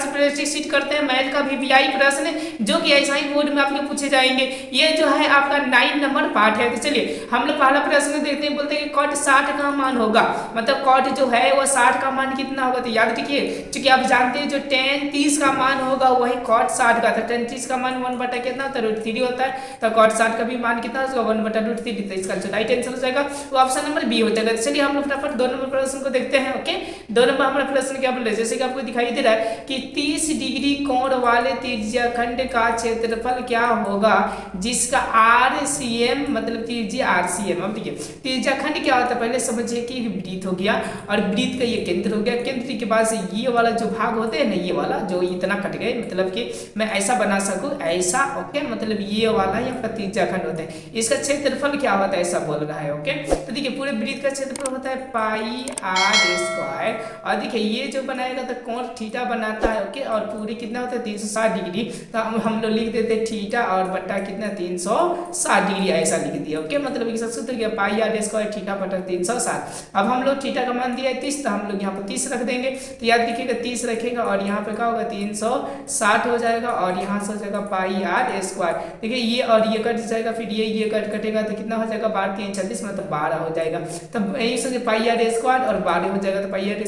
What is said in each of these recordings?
से प्रशिक्षित करते हैं मैथ का वीवीआई प्रश्न, जो कि ऐसा ही बोर्ड में आपके पूछे जाएंगे। ये जो है आपका 9 नंबर पार्ट है। तो चलिए हम लोग पहला प्रश्न देखते हैं। बोलते हैं कि कॉट 60 का मान होगा, मतलब कॉट जो है वो 60 का मान कितना होगा। तो याद रखिए, क्योंकि आप जानते हैं जो tan 30 का मान होगा वही कॉट 60 का था। tan 30 का मान 1 बटा कितना होता है √3 होता है, तो कॉट 60 का भी मान कितना होगा 1 बटा √3। तो इसका जो राइट आंसर हो जाएगा वो ऑप्शन नंबर बी हो जाएगा। चलिए हम लोग फटाफट 2 नंबर प्रश्न को देखते हैं। ओके, 2 नंबर हमारा प्रश्न क्या बोल रहे हैं, जैसे कि आपको दिखाई दे रहा है कि 30 डिग्री कोण वाले त्रिज्याखंड का क्षेत्रफल क्या होगा जिसका RCM मतलब त्रिज्या RCM। अब देखिए त्रिज्याखंड क्या होता है, पहले समझिए कि वृत्त हो गया और वृत्त का ये केंद्र हो गया। केंद्र के बाद से ये वाला जो भाग होते हैं ना, ये वाला जो इतना कट गए, मतलब कि मैं ऐसा बना सकूं ऐसा। ओके, मतलब ये वाला ही आपका त्रिज्याखंड होता है। इसका क्षेत्रफल क्या होता है ऐसा बोल रहा है। ओके, तो देखिए पूरे वृत्त का क्षेत्रफल होता है पाई r²। और देखिए ये जो बनाएगा तो कोण थीटा बनाता है। ओके, और पूरी कितना होता है 360 डिग्री। तो हम लोग लिख देते थीटा और बट्टा कितना 360 डिग्री ऐसा लिख दिया। ओके, मतलब इसका सूत्र क्या पाई r² थीटा बटा 360। अब हम लोग थीटा का मान दिया है 30, तो हम लोग यहाँ पर 30 रख देंगे। तो याद रखिएगा 30 रखेगा और यहाँ पे क्या होगा 360 हो जाएगा और यहाँ से हो जाएगा पाई r²। देखिए ये और ये कट जाएगा, फिर ये कटेगा तो कितना हो जाएगा 12 3 36 मतलब 12 हो जाएगा। तब यही सोचे पाई r² और 12 हो जाएगा, तो पाई r²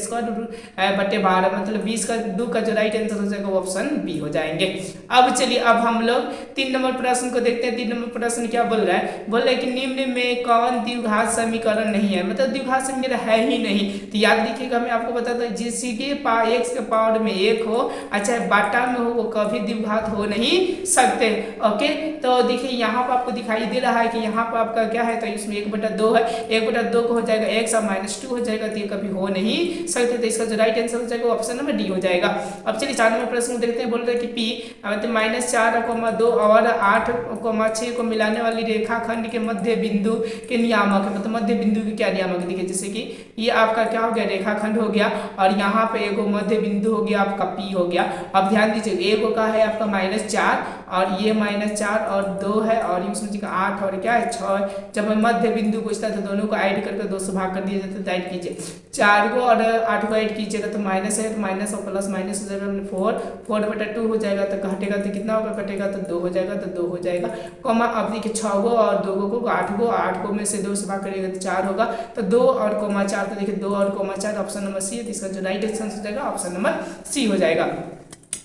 बटे 12 मतलब 20 का 2 का जो राइट आंसर हो जाएगा वो ऑप्शन बी हो जाएंगे। अब चलिए अब हम लोग 3 नंबर प्रश्न को देखते हैं। 3 नंबर प्रश्न क्या बोल रहा है, बोल रहा है कि निम्न में कौन द्विघात समीकरण नहीं है, मतलब द्विघात समीकरण है ही नहीं। तो याद रखिएगा मैं आपको बताता हूँ जिसके x के पावर में 1 हो, अच्छा बाटा में हो, वो कभी द्विघात हो नहीं सकते। ओके, तो देखिए यहाँ पर आपको दिखाई दे रहा है कि यहाँ पर आपका क्या है, तो इसमें 1/2 है, 1/2 को हो जाएगा x और -2 हो जाएगा, तो ये कभी हो नहीं सकते। तो इसका जो राइट आंसर हो जाएगा ऑप्शन नंबर डी हो जाएगा। अब चलिए 4 नंबर प्रश्न को देखते हैं। बोल रहे हैं कि p मतलब -4,2 और 8,6 को मिलाने वाली रेखाखंड के मध्य बिंदु के नियामक है, मतलब मध्य बिंदु के क्या नियामक। देखिए जैसे कि ये आपका क्या हो गया रेखाखंड हो गया और यहाँ पे एगो मध्य बिंदु हो गया आपका p हो गया। अब ध्यान दीजिए एगो का है आपका -4 और ये -4 और 2 है और ये समझिएगा 8 और क्या है 6। जब मध्य बिंदु पूछता है तो दोनों को ऐड करके 2 से भाग कर दिया जाता है, तो ऐड कीजिए 4 को और 8 को ऐड कीजिएगा तो माइनस है, तो माइनस और प्लस माइनस हो जाएगा 4/2 हो जाएगा। तो घटेगा तो कितना होगा, कटेगा तो 2 हो जाएगा, तो 2 हो जाएगा कॉमा। अब देखिए 6 को और 2 को 8 को में से 2 से भाग करिएगा तो 4 होगा, तो 2 और कोमा 4, तो देखिए 2 और कोमा 4 ऑप्शन नंबर सी है। तो इसका जो राइट आंसर हो जाएगा ऑप्शन नंबर सी हो जाएगा।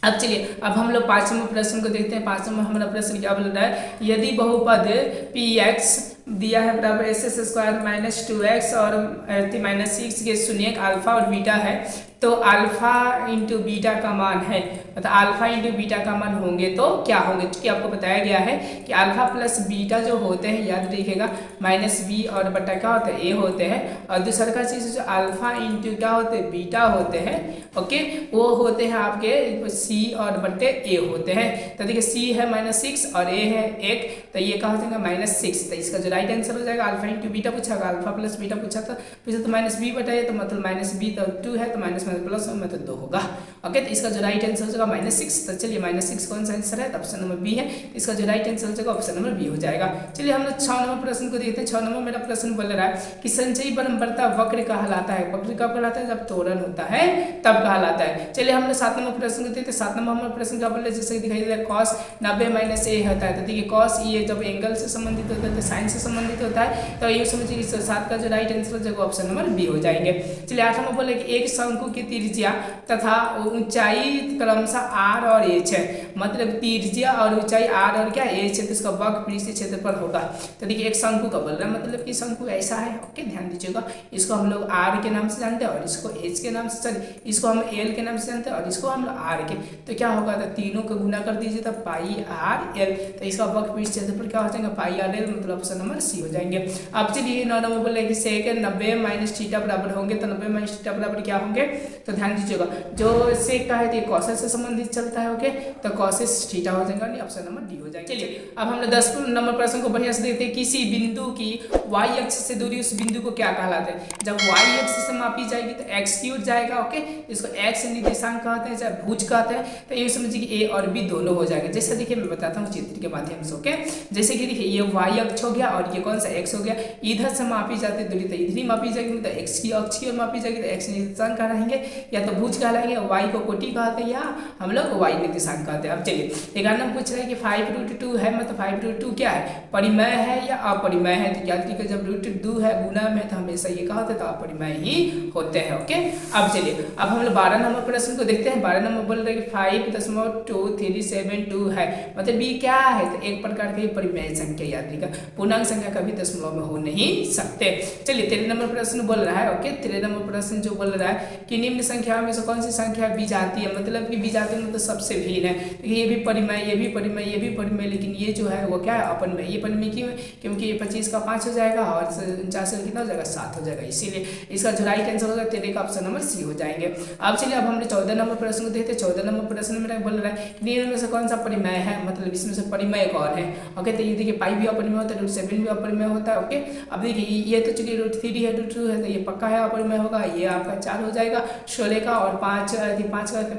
अब चलिए अब हम लोग 5 नंबर प्रश्न को देखते हैं। 5 नंबर हमारा प्रश्न क्या बोल रहा है, यदि बहुपद px दिया है बराबर SS² -2x और -6 के शून्यक अल्फा और बीटा है, तो अल्फा इंटू बीटा का मान है, मतलब अल्फा इंटू बीटा का मान होंगे तो क्या होंगे। क्योंकि आपको बताया गया है कि अल्फा प्लस बीटा जो होते हैं याद रखिएगा -b और बटा क्या होता है a होते हैं, और दूसरा का चीज़ जो अल्फा इंटू क्या होते हैं बीटा होते हैं। ओके, वो होते हैं आपके c और बटे a होते हैं। तो देखिए c है -6 और a है 1, तो ये क्या हो जाएगा -6। तो इसका जो राइट आंसर हो जाएगा अल्फा इंटू बीटा पूछा, अल्फा प्लस बीटा पूछा था तो -b बटा a, तो मतलब -b तो 2 है, तो माइनस प्लस में तो 2 होगा। ओके, तो इसका जो राइट आंसर हो जाएगा -6। तो चलिए -6 कौन सा आंसर है, तो ऑप्शन नंबर बी है। इसका जो राइट आंसर हो जाएगा ऑप्शन नंबर बी हो जाएगा। चलिए हम लोग 6 नंबर प्रश्न को देखते हैं। 6 नंबर मेरा प्रश्न बोल रहा है कि संचयी बराबरता वक्र कहलाता है। वक्र कब कहलाता है, जब त्वरण होता है तब कहलाता है। चलिए हम लोग 7 नंबर प्रश्न को देखते हैं। 7 नंबर हमारा प्रश्न क्या बोल रहा है, जैसे दिखाई दे रहा है cos 90 - a होता है। तो देखिए cos ये जब एंगल से संबंधित होता है तो साइन से संबंधित होता है, तो ये समझिए इस 7 का जो राइट आंसर हो जाएगा ऑप्शन नंबर बी हो जाएंगे। चलिए 8 नंबर बोले कि एक शंकु की त्रिज्या तथा ऊंचाई क्रमशः r और h है, मतलब त्रिज्या और ऊंचाई r और क्या h है, तो इसका वक्रपृष्ठ क्षेत्रफल होगा। तो देखिए एक शंकु का बोल रहा है, मतलब कि शंकु ऐसा है। ओके, ध्यान दीजिएगा, इसको हम लोग r के नाम से जानते हैं और इसको h के नाम से, सॉरी इसको हम l के नाम से जानते हैं और इसको हम r के। तो क्या होगा, तो तीनों को गुना कर दीजिए तो पाई r l, तो इसका वक्रपृष्ठ क्षेत्रफल क्या हो जाएगा पाई r l, मतलब ऑप्शन नंबर सी हो जाएंगे। अब चलिए 9 नंबर बोले कि sec 90 - थीटा बराबर होंगे, तो 90 - थीटा बराबर क्या होंगे, तो ध्यान दीजिएगा जो सेक का है तो ये कॉसेस से संबंधित चलता है। ओके, तो कॉसेस थीटा हो जाएगा, ऑप्शन नंबर डी हो जाएगा। चलिए अब हम लोग 10 नंबर प्रश्न को बढ़िया से देखते हैं। किसी बिंदु की y अक्ष से दूरी उस बिंदु को क्या कहलाते हैं। जब y अक्ष से मापी जाएगी तो x की ओर जाएगा। ओके, इसको x निर्देशांक कहते हैं, चाहे भुज कहते हैं। तो ये समझिए कि a और b दोनों हो जाएंगे। जैसे देखिए मैं बताता हूँ चित्र के माध्यम से। ओके, जैसे कि देखिए ये y अक्ष हो गया और ये कौन सा x हो गया, इधर से मापी जाती है दूरी तो इधर ही मापी जाएगी, तो x की अक्ष की ओर मापी जाएगी तो x निर्देशांक क्या रहेंगे कहलाएंगे, या तो भुज कहलाएंगे, y को कोटि कहते हैं, या हम लोग y निर्देशांक कहते हैं। अब चलिए 11 नंबर पूछ रहा है कि 5√2 है, मतलब 5√2 क्या है, परिमेय है या अपरिमेय है। तो याद रखिए जब √2 है गुना में तो हमेशा ये कहा होता है तो अपरिमेय ही होते हैं। ओके, अब चलिए अब हम लोग 12 नंबर प्रश्न को देखते हैं। 12 नंबर बोल रहे हैं कि 5.2372 है, मतलब ये क्या है, तो एक प्रकार की परिमेय संख्या। याद रखिएगा पूर्णांक संख्या कभी दशमलव में हो नहीं सकते। चलिए 13 नंबर प्रश्न बोल रहा है। ओके, 13 नंबर प्रश्न जो बोल रहा है कि निम्न संख्या में से कौन सी संख्या बीजाती है, मतलब कि बीजाती मतलब सबसे भिन्न है। देखिए ये भी परिमेय, ये भी परिमेय, ये भी परिमेय, लेकिन ये जो है वो क्या है, अपरिमेय। ये परिमेय क्यों है, क्योंकि ये 25 का 5 हो जाएगा और 49 का कितना हो जाएगा, 7 हो जाएगा, इसीलिए इसका जो राइट आंसर होगा 13 का ऑप्शन नंबर सी हो जाएंगे। अब चलिए अब हमने 14 नंबर प्रश्न को देखते हैं। 14 नंबर प्रश्न में बोल रहा है निम्न में से कौन सा परिमेय है, मतलब इसमें से परिमेय कौन है। ओके, तो ये देखिए पाई भी अपरिमेय होता है, √7 भी अपरिमेय होता है। ओके, अब देखिए ये तो चूंकि √3 है, √2 है, तो ये पक्का है अपरिमेय होगा। ये आपका 4 हो जाएगा 16 का, और 5 का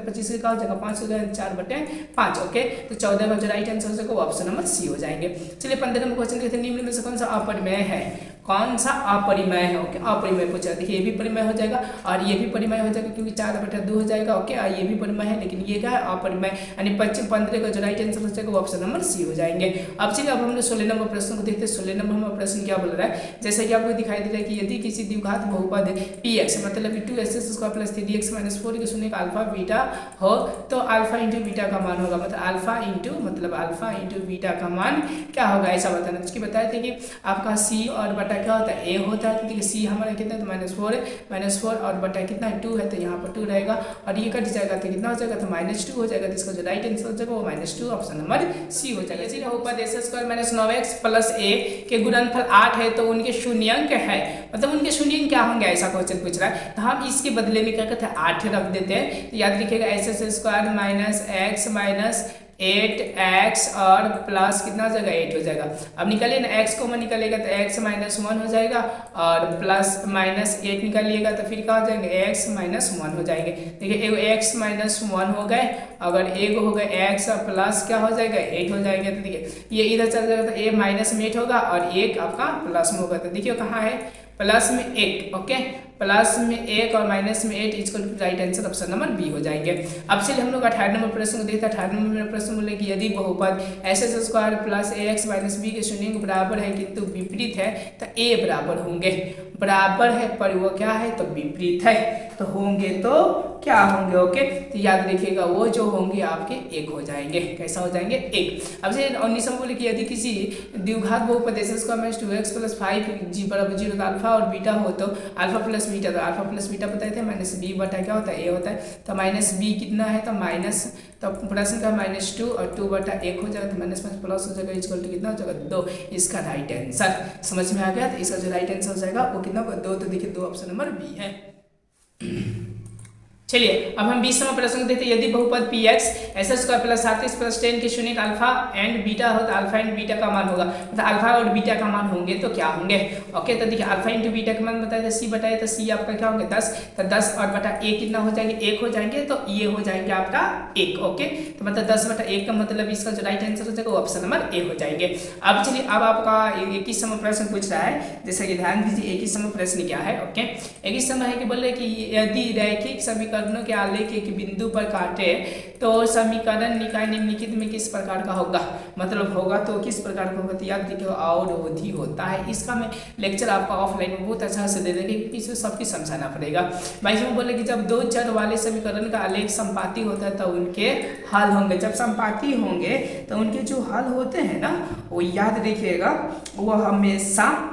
25 का हो जाएगा 5 हो जाएगा 4/5। ओके, तो 14 का जो राइट आंसर हो जाएगा वो ऑप्शन नंबर सी हो जाएंगे। चलिए 15 नंबर क्वेश्चन कहते हैं निम्न में से कौन सा अपरिमेय है, कौन सा अपरिमेय है। ओके, अपरिमेय पूछा, देखिए ये भी परिमेय हो जाएगा और ये भी परिमेय हो जाएगा क्योंकि 4/2 हो जाएगा। ओके, ये भी परिमेय है, लेकिन ये क्या है, अपरिमेय, यानी 15 का जो राइट आंसर हो जाएगा वो ऑप्शन नंबर सी हो जाएंगे। अब चलिए अब हम लोग 16 नंबर प्रश्न को देखते हैं। 16 नंबर हमारा प्रश्न क्या बोल रहा है, जैसा कि आपको दिखाई दे रहा है कि यदि किसी द्विघात बहुपद px मतलब 2x² + 3x - 4 के शून्य का अल्फा बीटा हो तो अल्फा इंटू बीटा का मान होगा, मतलब अल्फा इंटू बीटा का मान क्या होगा, ऐसा बताना। उसकी बताए थे कि आपका सी और बटा क्या होता है, ए होता है। तो देखिए सी हमारा कितना है, तो -4 है, -4 और बटा कितना है 2 है, तो यहाँ पर 2 रहेगा और ये कट जाएगा तो कितना हो जाएगा, तो -2 हो जाएगा। तो इसका जो राइट आंसर हो जाएगा वो -2 ऑप्शन नंबर सी हो जाएगा। इसी बहुपद x² - 9x + a के गुणनफल 8 है तो उनके शून्यांक है, मतलब उनके शून्यांक क्या होंगे, ऐसा क्वेश्चन पूछ रहा है। तो हम इसके बदले में क्या करते हैं, 8 रख देते हैं। तो याद रखिएगा x² - 8x और प्लस कितना हो जाएगा 8 हो जाएगा। अब निकालिए ना, x कॉमन निकालेगा तो x - 1 हो जाएगा और प्लस -8 निकालिएगा तो फिर क्या हो जाएंगे, x - 1 हो जाएंगे। देखिए एगो x - 1 हो गए, अगर एगो हो गए x प्लस क्या हो जाएगा 8 हो जाएंगे। तो देखिए ये इधर चल जाएगा तो a -8 होगा और एक आपका प्लस में होगा। तो देखिए कहाँ है, प्लस में 1। ओके, प्लस में 1 और माइनस में 8 इसको right answer option number B हो जाएंगे। अब चलिए हम लोग 18 नंबर प्रश्न को देखते हैं। 18 नंबर प्रश्न बोले कि यदि बहुपद s² + ax - b के शून्य के बराबर है किंतु विपरीत है तो a बराबर होंगे, बराबर है पर वो क्या है, तो विपरीत है, तो होंगे तो क्या होंगे। ओके, तो याद रखिएगा वो जो होंगे आपके 1 हो जाएंगे। कैसा हो जाएंगे, 1। अब से 19 में बोले कि यदि किसी द्विघात बहुपद s² - 2x + 5 = 0 अल्फा और बीटा हो तो अल्फा प्लस बीटा, तो अल्फा प्लस बीटा बताए थे -b बटा क्या होता है, a होता है। तो -b कितना है, तो माइनस, तो प्रश्न का -2 और 2/1 हो जाएगा, तो -+ प्लस हो जाएगा इक्वल टू कितना हो जाएगा 2। इसका राइट आंसर समझ में आ गया। तो इसका जो राइट आंसर हो जाएगा वो कितना होगा 2। तो देखिए 2 ऑप्शन नंबर बी है। चलिए अब हम 20 नंबर प्रश्न को देखते हैं। यदि बहुपद px s² + 7x + 10 के शून्य अल्फा एंड बीटा हो तो अल्फा एंड बीटा का मान होगा, मतलब अल्फा और बीटा का मान होंगे तो क्या होंगे। ओके, तो देखिए अल्फा इंटू बीटा का मान बताया था, सी बताया तो सी आपका क्या होंगे 10, तो 10 और बटा a कितना हो जाएंगे 1 हो जाएंगे, तो ये हो जाएंगे आपका 1। ओके, तो मतलब 10/1 का मतलब इसका जो राइट आंसर हो जाएगा वो ऑप्शन नंबर ए हो जाएंगे। अब चलिए अब आपका 21 नंबर प्रश्न पूछ रहा है, जैसे कि ध्यान दीजिए 21 नंबर प्रश्न क्या है। ओके, 21 नंबर है कि बोल रहे कि यदि रैखिक समीकरणों के आलेख एक बिंदु पर काटे तो समीकरण निकाय निम्नलिखित में किस प्रकार का होगा, मतलब होगा तो किस प्रकार का होगा। तो याद देखिए अवरोधी होता है। इसका मैं लेक्चर आपका ऑफलाइन में बहुत अच्छा से दे देंगे क्योंकि इसमें सब कुछ समझाना पड़ेगा। भाई इसमें बोले कि जब 2 चर वाले समीकरण का आलेख संपाती होता है तो उनके हल होंगे। जब संपाती होंगे तो उनके जो हल होते हैं ना, वो याद रखिएगा वो हमेशा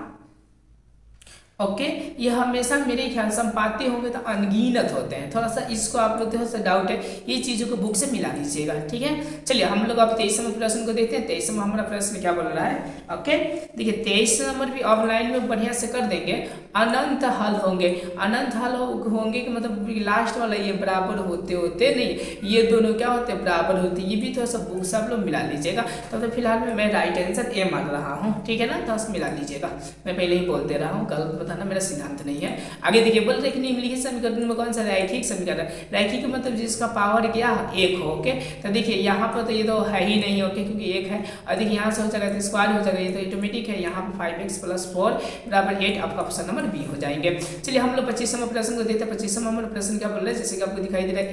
ओके, ये हमेशा मेरे ख्याल संपाती होंगे तो अनगिनत होते हैं। थोड़ा सा इसको आप लोग थोड़ा सा डाउट है, ये चीज़ों को बुक से मिला लीजिएगा, ठीक है। चलिए हम लोग अब 23 नंबर प्रश्न को देखते हैं। 23 नंबर हमारा प्रश्न क्या बोल रहा है। ओके, देखिए 23 नंबर भी ऑफलाइन में बढ़िया से कर देंगे। अनंत हल होंगे, अनंत हल होंगे कि मतलब लास्ट वाला ये बराबर होते होते नहीं, ये दोनों क्या होते हैं बराबर होते, ये भी थोड़ा सा बुक से आप लोग मिला लीजिएगा। तो फिलहाल में मैं राइट आंसर ए मान रहा हूँ, ठीक है ना, तो मिला लीजिएगा। मैं पहले ही बोल दे रहा हूँ, गलत बताना मेरा सिद्धांत नहीं है। आगे देखिए बोल रहे कि निम्नलिखित समीकरण में कौन सा रैखिक समीकरण, रैखिक मतलब जिसका पावर क्या एक हो। ओके, तो देखिए यहाँ पर तो ये तो है ही नहीं, ओके, क्योंकि एक है। और देखिए यहाँ से हो जाएगा तो स्क्वायर हो जाएगा, ये तो ऑटोमेटिक है। यहाँ पर 5x + 4 = 8 आपका ऑप्शन नंबर बी हो जाएंगे। चलिए हम लोग 25वां प्रश्न को देखते हैं। 25वां नंबर प्रश्न क्या बोल रहे हैं, जैसे कि आपको दिखाई दे रहा है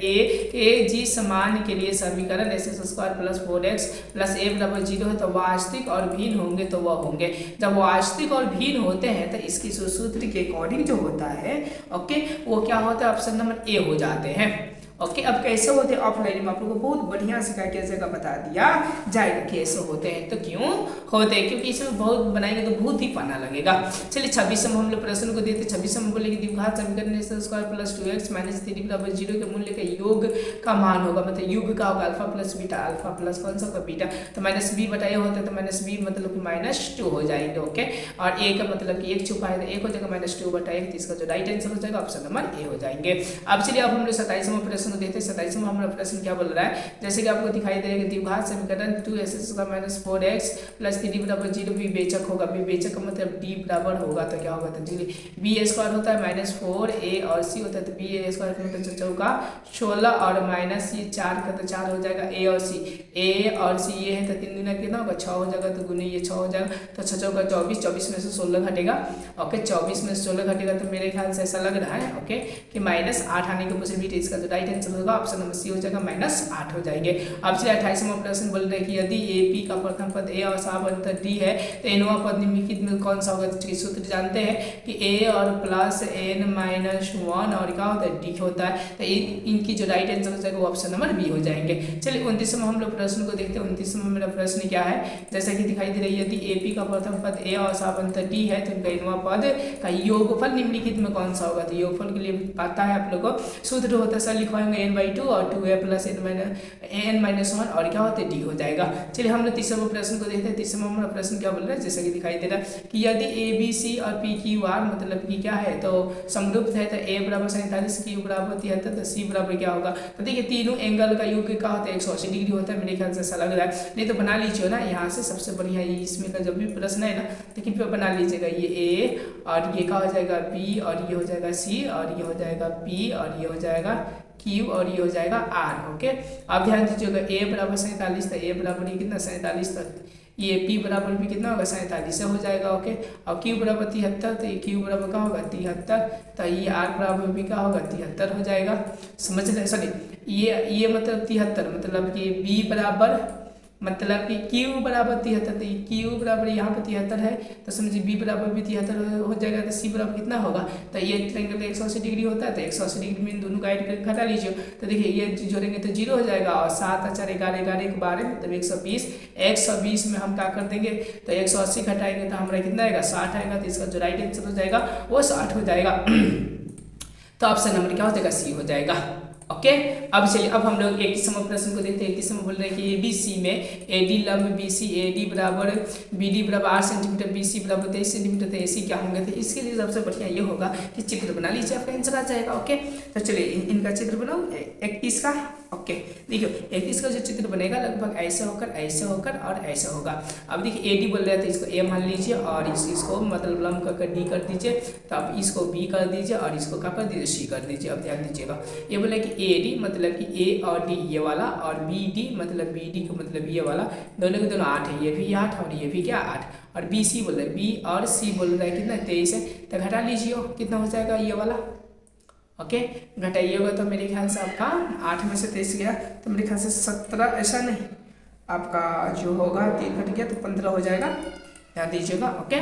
ए जी समान के लिए समीकरण x² + 4x + a = 0 है तो वास्तविक और भिन्न होंगे तो वह होंगे। जब वास्तविक और भिन्न होते हैं तो इसकी सूत्र के अकॉर्डिंग जो होता है, ओके, वो क्या होता है, ऑप्शन नंबर ए हो जाते हैं। ओके, अब कैसे होते हैं ऑफलाइन में आप लोगों को बहुत बढ़िया से कैसे का बता दिया जाएगा कैसे होते हैं। तो क्यों होते हैं, क्योंकि इसमें बहुत बनाएंगे तो बहुत ही पढ़ना लगेगा। चलिए 26वां हम लोग प्रश्न को देते हैं। 26वां में बोले कि द्विघात समीकरण x² + 2x - 3 = 0 के मूल्य का योग का मान होगा, मतलब योग का होगा alpha plus beta, alpha plus कौन सा होगा बीटा, तो -b बताया होता है तो -b मतलब कि -2 हो जाएंगे। ओके, और a का मतलब कि 1 छुपा है तो 1 हो जाएगा -2/1, इसका जो राइट आंसर हो जाएगा ऑप्शन नंबर ए हो जाएंगे। अब चलिए अब हम लोग 27वां प्रश्न देखते हैं। 27वां हमारा प्रश्न क्या बोल रहा है, जैसे कि आपको दिखाई दे रहा है कि द्विघात समीकरण 2x² - 4x + 3 = 0 विवेचक होगा। विवेचक का मतलब d बराबर होगा तो क्या होगा, तो b² होता है -4a और c होता है तो b² का मतलब चौका 16 और माइनस ये 4 का तो 4 हो जाएगा a और c ये है तो 3 गुना कितना होगा 6 हो जाएगा, तो गुने ये 6 हो जाएगा तो 6 चौका 24, 24 में से 16 घटेगा। ओके, 24 में से 16 घटेगा तो मेरे ख्याल से ऐसा लग रहा है ओके कि -8 आने की पॉसिबिलिटी, इसका जो राइट आंसर होगा ऑप्शन नंबर सी हो जाएगा -8 हो जाएंगे। अब चलिए 28वां प्रश्न बोल रहे हैं कि यदि ए पी का प्रथम पद ए और सापंतर डी है तो एनवा पद निम्नलिखित में कौन सा होगा। तो सूत्र जानते हैं कि ए और प्लस n - 1 और क्या होता है डी होता है, तो इनकी जो राइट आंसर हो जाएगा वो ऑप्शन नंबर बी हो जाएंगे। चलिए 29वां हम लोग प्रश्न को देखते हैं। 29वां मेरा प्रश्न क्या है, जैसा कि दिखाई दे रही है यदि ए पी का प्रथम पद ए और सापंतर डी है तो इनका एनवा पद का योगफल निम्नलिखित में कौन सा होगा। तो योगफल के लिए पता है आप लोग को सूत्र होता है, सर लिखवाएंगे n/2 और 2a + n - 1 और क्या होता है डी हो जाएगा। चलिए हम लोग 30वां प्रश्न को देखते हैं। 30वां हमारा प्रश्न क्या बोल रहा है, जैसे कि दिखाई दे रहा है कि यदि ए बी सी और पी क्यू आर मतलब कि क्या है तो समरूप है तो a = 47, q = 73 तो c बराबर क्या होगा। तो देखिए तीनों एंगल का योग क्या होता है 180 डिग्री होता है, मेरे ख्याल से ऐसा लग रहा है, नहीं तो बना लीजिए ना यहाँ से सबसे बढ़िया इसमें का जब भी प्रश्न है ना तो किन पे बना लीजिएगा, ये a और ये क्या हो जाएगा b और ये हो जाएगा c और ये हो जाएगा p और ये हो जाएगा Q और ये हो जाएगा R। ओके, आप ध्यान दीजिएगा a = 47 तो a बराबर ये कितना 47 तक, ये p बराबर भी कितना होगा 47 से हो जाएगा। ओके, और q बराबर 73 तो ये q बराबर क्या होगा 73 तो ये r बराबर भी क्या होगा 73 हो जाएगा। समझ रहे, सॉरी ये मतलब 73 मतलब कि b बराबर मतलब कि q बराबर 73 तो q बराबर यहाँ पे 73 है तो समझिए b बराबर भी 73 हो जाएगा तो c बराबर कितना होगा, तो ये ट्रायंगल 180 डिग्री होता है तो 180 डिग्री में इन दोनों का ऐड करके घटा लीजिए तो देखिए ये जोड़ेंगे तो 0 हो जाएगा और 7 और 4 11 11 के 12 मतलब 120, 120 में हम क्या कर देंगे तो 180 घटाएंगे तो हमारा कितना आएगा 60 आएगा, तो इसका जो राइट आंसर हो जाएगा वो 60 हो जाएगा। तो ऑप्शन नंबर क्या हो जाएगा सी हो जाएगा। ओके, अब चलिए अब हम लोग 31वां प्रश्न को देखते हैं। 31वां बोल रहे हैं कि ABC में AD लंब BC AD बराबर BD बराबर 8 सेंटीमीटर BC बराबर 23 सेंटीमीटर तो AC क्या होंगे। तो इसके लिए सबसे बढ़िया ये होगा कि चित्र बना लीजिए, आपका आंसर आ जाएगा। ओके, तो चलिए इनका चित्र बनाओ 31 का। ओके, देखियो 31 का जो चित्र बनेगा लगभग ऐसे होकर और ऐसे होगा। अब देखिए AD बोल रहे हैं तो इसको A मान लीजिए और इसको मतलब लंब का D कर दीजिए, तो आप इसको B कर दीजिए और इसको क्या कर दीजिए C कर दीजिए। अब ध्यान दीजिएगा ये बोले कि AD मतलब कि A और D ये वाला और BD मतलब BD का मतलब ये वाला, दोनों के दोनों 8 है, ये भी 8 और ये भी क्या 8 और BC बोल रहे हैं B और C बोल रहा है कितना 23 है, तो घटा लीजिए कितना हो जाएगा ये वाला। ओके, घटाइएगा तो मेरे ख्याल से आपका 8 में से 23 गया तो मेरे ख्याल से 17, ऐसा नहीं आपका जो होगा 3 घट गया तो 15 हो जाएगा, ध्यान दीजिएगा। ओके,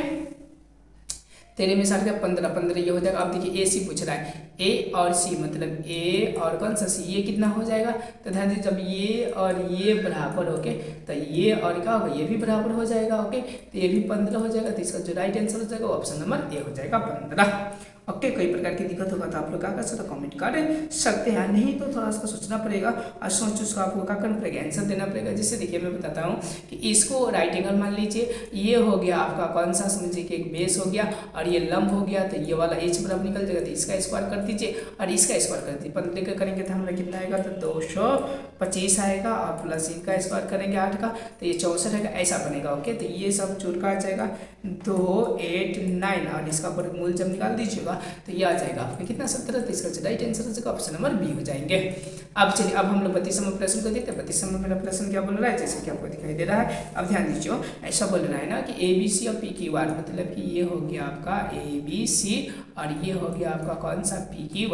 13 में 7 का 15 ये हो जाएगा। अब देखिए AC पूछ रहा है A और C मतलब A और कौन सा C, ये कितना हो जाएगा तो ध्यान दीजिए जब ये और ये बराबर ओके तो ये और क्या होगा ये भी बराबर हो जाएगा। ओके, तो ये भी 15 हो जाएगा, तो इसका जो राइट आंसर हो जाएगा ऑप्शन नंबर ए हो जाएगा 15। ओके, कोई प्रकार की दिक्कत होगा तो आप लोग क्या कर सकते हो, कमेंट कर सकते हैं। नहीं तो थोड़ा सा सोचना पड़ेगा और सोच उसको आपको क्या करना पड़ेगा, आंसर देना पड़ेगा। जैसे देखिए मैं बताता हूँ कि इसको राइट एंगल मान लीजिए, ये हो गया आपका कौन सा, समझिए कि एक बेस हो गया और ये लंब हो गया, तो ये वाला एच बराबर निकल जाएगा, तो इसका स्क्वायर कर दीजिए और इसका स्क्वायर कर दीजिए। 15 का करेंगे तो हमें कितना आएगा, तो 225 आएगा और प्लस इनका स्क्वायर करेंगे 8 का, तो ये 64 आएगा, ऐसा बनेगा। ओके, तो ये सब जोड़ का आ जाएगा 289 और इसका वर्गमूल जब निकाल दीजिएगा तो ये आ जाएगा आपका कितना, 17। तो इसका राइट आंसर हो जाएगा ऑप्शन नंबर बी हो जाएंगे। अब चलिए अब हम लोग 32 नंबर प्रश्न को देखते हैं। 32 नंबर मेरा प्रश्न क्या बोल रहा है, जैसे कि आपको दिखाई दे रहा है। अब ध्यान दीजिए, ऐसा बोल रहा है ना कि ABC और PQ मतलब कि ये हो गया आपका ABC और ये हो गया आपका कौन सा, PQ।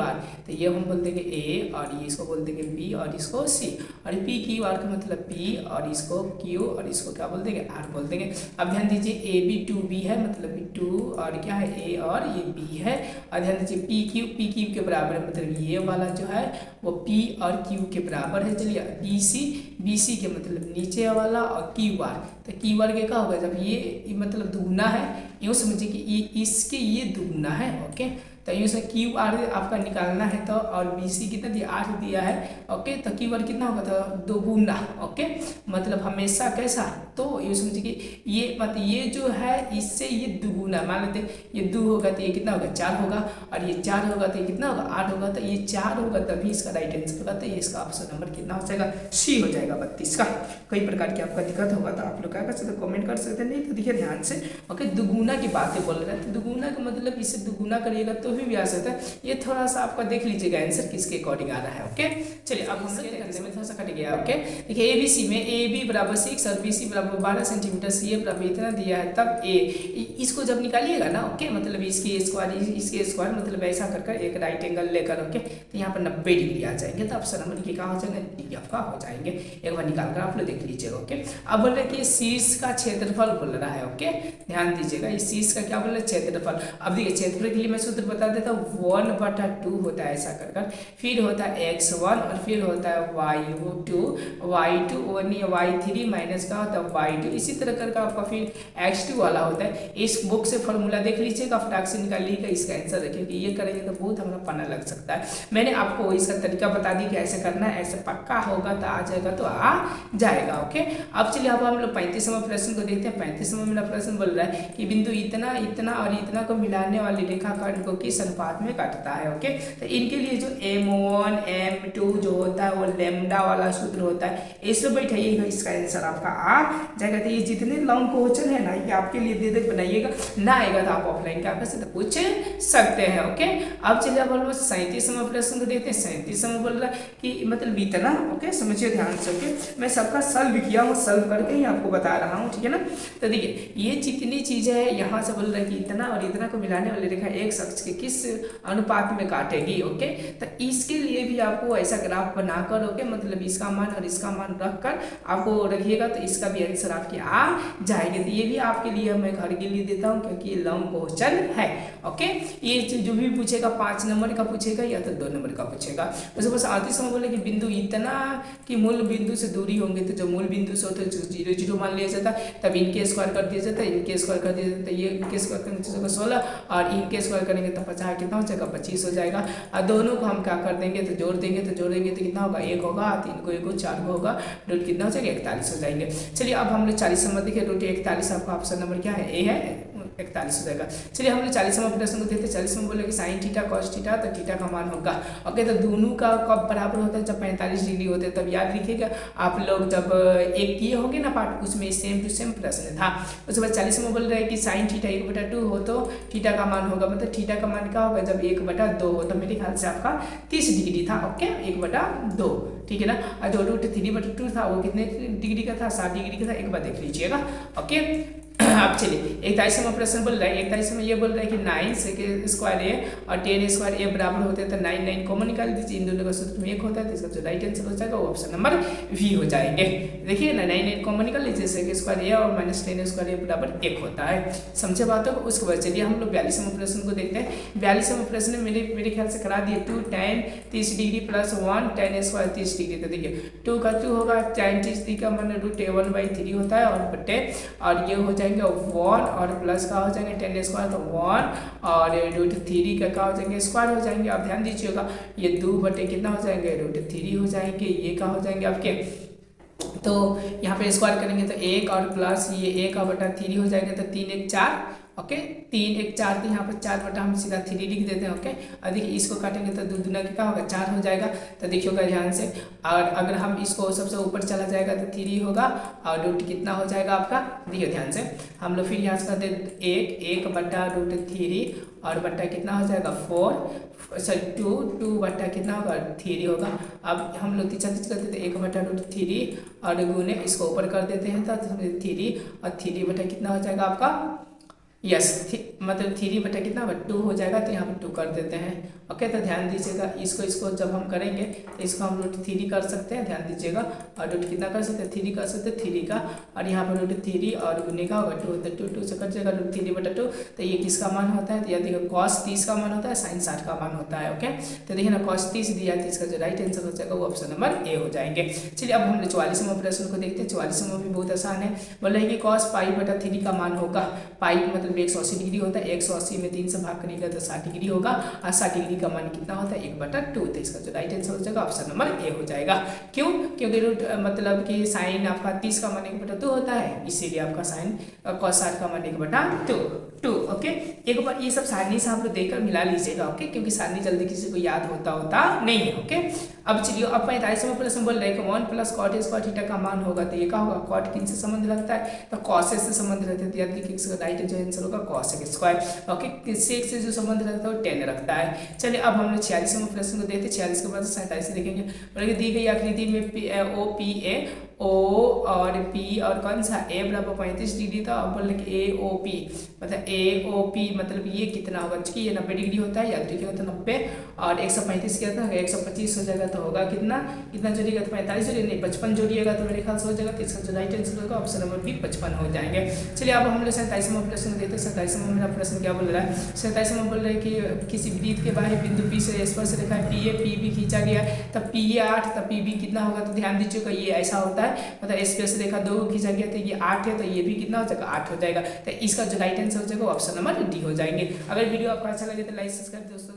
तो ये हम बोल देंगे A और ये इसको बोल देंगे B और इसको C, और PQ का मतलब P और इसको Q और इसको क्या बोल देंगे, R बोल देंगे। अब ध्यान दीजिए AB 2B है, मतलब 2 और क्या है A और ये B है, और ध्यान दीजिए PQ के बराबर है, मतलब ये वाला जो है वो P और Q के बराबर है। चलिए BC के मतलब नीचे वाला और QR, तो QR के क्या होगा, जब ये मतलब दुगुना है, यूँ समझिए कि ये इसके ये दुगुना है। ओके, तो यूँ से QR आपका निकालना है तो, और BC कितना दिया, 8 दिया है। ओके, तो QR कितना होगा, तो दोगुना। ओके, मतलब हमेशा कैसा, तो यूँ समझिए कि ये मतलब ये जो है इससे ये दुगुना, मान लेते ये 2 होगा तो ये कितना होगा, 4 होगा, और ये 4 होगा तो ये कितना होगा, 8 होगा, तो ये 4 होगा तभी इसका राइट आंसर होगा। तो ये इसका ऑप्शन नंबर कितना हो जाएगा, C हो जाएगा 32 का। कई प्रकार की आपका दिक्कत होगा तो आप लोग क्या कर सकते हैं, कमेंट कर सकते हैं। नहीं तो देखिए ध्यान से, ओके, दुगुना की बातें बोल रहे हैं, तो दुगुना का मतलब इसे दुगुना करिएगा तो भी आ सकता है। ये थोड़ा सा आपका देख लीजिएगा आंसर किसके अकॉर्डिंग आ रहा है। ओके, चलिए अब हम करने में थोड़ा सा कट गया। ओके, देखिए ABC में AB बराबर 6 और BC बराबर 12 सेंटीमीटर, CA बराबर इतना दिया है, तब A इसको जब निकालिएगा ना, ओके, मतलब इसके स्क्वायर मतलब ऐसा कर एक राइट एंगल लेकर, ओके, तो यहाँ पर 90 डिग्री आ जाएंगे, तो ऑप्शन नंबर क्या हो जाएगा, डी आपका हो जाएंगे। एक बार निकाल कर आप लोग देख लीजिएगा। ओके, अब बोल रहे हैं कि शीर्ष का क्षेत्रफल बोल रहा है। ओके, ध्यान दीजिएगा, इस शीर्ष का क्या बोल रहे हैं, क्षेत्रफल। अब देखिए क्षेत्रफल के लिए मैं सूत्र बता देता हूँ, 1/2 होता है ऐसा कर, फिर होता है x1 और फिर होता है y2 y3 माइनस का होता है y2, इसी तरह करके आपका फिर x2 वाला होता है। इस बुक से फॉर्मूला देख लीजिएगा, फटाक से निकालिएगा, इसका आंसर रखिएगा। ये करेंगे तो बहुत हमारा पन्ना लग सकता है। मैंने आपको इसका तरीका बता दी कि ऐसे करना है, ऐसे पक्का होगा तो आ जाएगा, तो आ जाएगा। ओके, अब चलिए अब हम लोग 35वां प्रश्न को देखते हैं। 35वां मेरा प्रश्न बोल रहा है कि बिंदु इतना इतना और इतना को मिलाने वाली रेखाखंड को किस अनुपात में काटता है। ओके, तो इनके लिए जो M1 M2 जो होता है वो लैम्डा वाला सूत्र होता है, इसमें बैठाइएगा, इसका आंसर आपका आ जाएगा। तो ये जितने लॉन्ग क्वेश्चन है ना, ये आपके लिए दे बनाइएगा, ना आएगा तो आप ऑफलाइन क्या कर सकते पूछ सकते हैं। ओके, अब चलिए अब हम 37वां प्रश्न को देखते हैं। 37वां बोल रहा है कि मतलब इतना, ओके, समझिए ध्यान से। ओके, मैं सबका सॉल्व किया हूँ, सॉल्व करके ही आपको बता रहा हूँ, ठीक है ना। तो देखिए ये जितनी चीजें है यहाँ से बोल रहा है कि इतना और इतना को मिलाने वाली रेखा एक शख्स के किस अनुपात में काटेगी। ओके, तो इसके लिए भी आपको ऐसा ग्राफ बनाकर, ओके, मतलब इसका मान और इसका मान रखकर आपको रखिएगा, तो इसका भी आंसर आपके आ जाएंगे। तो ये भी आपके लिए मैं घर के लिए देता हूँ क्योंकि ये लॉन्ग क्वेश्चन है। ओके, ये जो भी पूछेगा 5 नंबर का पूछेगा या तो 2 नंबर का पूछेगा। उसके बाद 38वां बोले कि बिंदु इतना कि मूल बिंदु से दूरी होंगे, तो जो मूल बिंदु से होता है 0 0 मान लिया जाता है, तब इनके स्क्वायर कर दिया जाता है, इनके स्क्वायर कर दिया जाता है, ये इनके स्क्वायर करेंगे तो 16 और इनके स्क्वायर करेंगे तो 50 कितना हो जाएगा, 25 हो जाएगा। और दोनों को हम क्या कर देंगे, तो जोड़ेंगे तो कितना होगा, 1 होगा, 3 को 1 को 4 को होगा, रूट कितना हो जाएगा, 41 हो जाएंगे। चलिए अब हम लोग 40 नंबर देखिए, रूट 41 आपका ऑप्शन नंबर क्या है, ए है, 41 हो जाएगा। चलिए हम लोग 40वां प्रश्न को देखते हैं। 40वां बोले कि साइन थीटा कॉस थीटा, तो थीटा का मान होगा। ओके, तो दोनों का कब बराबर होता है, जब 45 डिग्री होते हैं, तब याद रखिएगा आप लोग जब एक किए होंगे ना पार्ट, उसमें सेम टू सेम प्रश्न था। उसके बाद 40वां बोल रहा है कि साइन थीटा 1/2 हो तो थीटा का मान होगा, मतलब थीटा का मान क्या होगा, जब 1/2 हो, तो मेरे ख्याल से आपका 30 डिग्री था। ओके, 1/2, ठीक है ना। और जो रूट 3/2 था वो कितने डिग्री का था, 60 डिग्री का था, एक बार देख लीजिएगा। ओके, अब चलिए 41वां प्रश्न बोल रहा है। 41वां ये बोल रहा है कि 9 स्क्वायर ए और 10 स्क्वायर ए बराबर होते हैं, तो 9 कॉमन निकाल दीजिए, इन दोनों का सूत्र में 1 होता है, तो इसका जो राइट आंसर हो जाएगा वो ऑप्शन नंबर वी हो जाएंगे। देखिए ना, 9 कॉमन निकाल लीजिए, सेक स्क्वायर ए और -10 स्क्वायर ए बराबर 1 होता है। समझे बातों को। उसके बाद चलिए हम लोग 42वां प्रश्न को देखते हैं। 42वां प्रश्न मेरे ख्याल से करा दिए, 2 tan 30 degree plus 1 tan square 30 degree. तो देखिए 2 का 2 होगा, tan 30 डिग्री का मान √1/3 होता है, और बटे और ये हो जाएंगे जाएंगे 1 और प्लस का हो जाएंगे 10 स्क्वायर तो 1 और √3 का क्या हो जाएंगे स्क्वायर हो जाएंगे। आप ध्यान दीजिएगा ये 2 बटे कितना हो जाएंगे √3 हो जाएंगे, ये क्या हो जाएंगे आपके। तो यहाँ पे स्क्वायर करेंगे तो 1 और प्लस ये 1 और बटा 3 हो जाएगा तो 3 1 4 ओके 3 1 4 तो यहाँ पर 4 बटा हम सीधा 3 लिख देते हैं ओके। और देखिए इसको काटेंगे तो 2 दूना क्या होगा 4 हो जाएगा। तो देखिएगा ध्यान से, और अगर हम इसको सबसे ऊपर चला जाएगा तो 3 होगा और रूट कितना हो जाएगा आपका, देखिए ध्यान से हम लोग फिर यहाँ से करते 1 बटा √3 और बट्टा कितना हो जाएगा 4 सॉरी 2 बट्टा कितना होगा 3 होगा। अब हम लोग तीसरा चीज करते थे 1 बटा √3 और गुने इसको ऊपर कर देते हैं तो 3 और 3 बटा कितना हो जाएगा आपका यस मतलब 3 बटा कितना 2 हो जाएगा। तो यहाँ पर 2 कर देते हैं ओके। तो ध्यान दीजिएगा इसको जब हम करेंगे तो इसको हम √3 कर सकते हैं, ध्यान दीजिएगा, और रूट कितना कर सकते हैं 3 कर सकते हैं 3 का, और यहाँ पर √3 और गुने का होगा 2 तो 2 से कट जाएगा √3 बटा 2। तो ये किसका मान होता है, तो यह देखिए cos 30 का मान होता है, sin 60 का मान होता है ओके। तो देखिए ना cos 30 दिया है, इसका जो राइट आंसर हो जाएगा वो ऑप्शन नंबर ए हो जाएंगे। चलिए अब हम 44वें प्रश्न को देखते हैं। 44वां भी बहुत आसान है, बोल रहे हैं कि cos पाई बटा 3 का मान होगा, पाई मतलब 180 डिग्री होता है, 180 में 3 से भाग करेगा तो 60 डिग्री होगा, और 60 डिग्री का मान कितना होता है 1 बटा 2। तो इसका जो राइट आंसर हो जाएगा ऑप्शन नंबर ए हो जाएगा। क्यों, क्योंकि रूट मतलब कि साइन आपका 30 का मान 1 बटा 2 होता है, इसीलिए आपका साइन cos 60 का मान 1 बटा 2 ओके। एक बार ये सब सारणी से आप लोग देखकर मिला लीजिएगा ओके, क्योंकि सारणी जल्दी किसी को याद होता नहीं है ओके। अब चलिए अब 45वां प्रश्न बोल रहे हैं 1 प्लस cot स्क्वायर थीटा का मान होगा, तो ये क्या होगा cot किन से संबंध रखता है, तो cos से संबंध रखता है, तो याद देखिए इसका राइट जो आंसर होगा cos स्क्वायर ओके। sec से जो संबंध रखता है वो 10 रखता है। चलिए अब हम लोग 46वां प्रश्न को देखते हैं। 46 के बाद 47 देखेंगे। बोले दी गई आकृति में ओ पी ए ओ और पी और कौन सा ए बराबर 35 डिग्री था, अब बोल रहे ए ओ पी मतलब ए ओ पी मतलब ये कितना होगा, चूंकि ये 90 डिग्री होता है, याद रखिएगा तो 90 और 135 कितना होगा 125 हो जाएगा, तो होगा कितना जोड़िएगा तो 45 जोड़िएगा नहीं 55 जोड़िएगा तो मेरे ख्याल से हो जाएगा। तो इसका जो राइट आंसर होगा ऑप्शन नंबर बी 55 हो जाएंगे। चलिए अब हम लोग 27वां प्रश्न देते हैं। 27वां मेरा प्रश्न क्या बोल रहा है, 27वां बोल रहा है कि किसी वृत्त के बाहर बिंदु पी से स्पर्श रेखा पी ए पी बी खींचा गया है, तब पी ए 8 तब पी बी कितना होगा, तो ध्यान दीजिएगा ये ऐसा होता है मतलब स्पर्श रेखा 2 खींचा गया तो ये 8 है, तो ये भी कितना हो जाएगा 8 हो जाएगा। तो इसका जो राइट आंसर हो जाएगा ऑप्शन नंबर डी हो जाएंगे। अगर वीडियो आपको अच्छा लगे तो लाइक सब्सक्राइब दोस्तों।